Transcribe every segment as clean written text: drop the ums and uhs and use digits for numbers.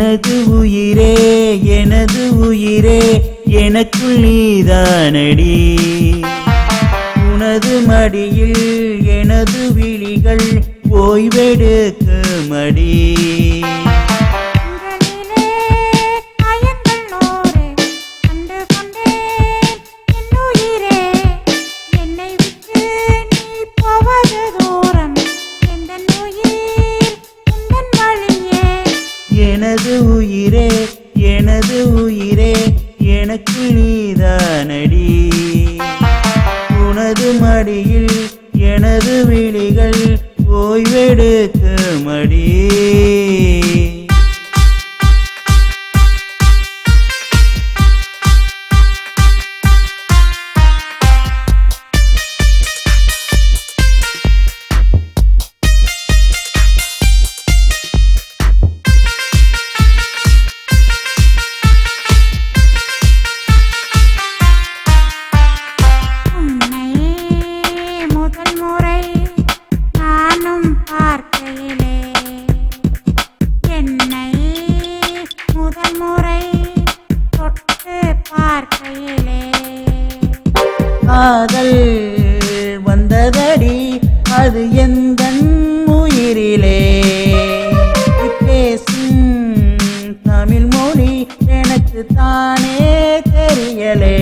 எனது உயிரே எனது உயிரே எனக்குள் நீதானடி. உனது மடியில் எனது விழிகள் ஓய்வெடுக்குமடி. எனது உயிரே எனது உயிரே எனக்குள் நீதானடி. உனது மடியில் எனது விழிகள் ஓய்வெடுக்குமடி. காதல் வந்ததடி அது எந்தன் உயிரிலே. பேசும் தமிழ் மொழி எனக்கு தானே தெரியலே.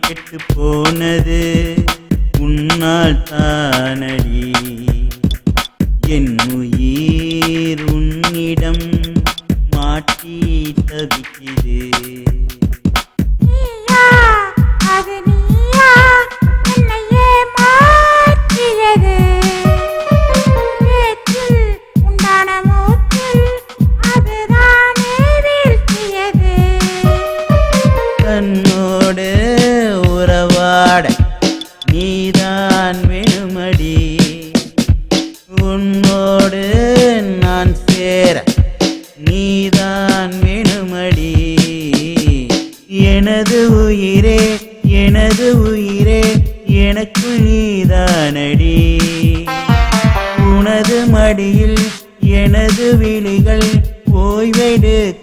கெட்டு போனது உன்னால் தானடி. என் உயிர் உன்னிடம் மாட்டி தவிக்குது. தன்னோடு உறவாட நீதான் வேணுமடி. உன்னோடு நான் சேர நீதான் வேணுமடி. எனது உயிரே எனது உயிரே எனக்குள் நீதானடி. உனது மடியில் எனது விழிகள் ஓய்வெடுக்குமடி.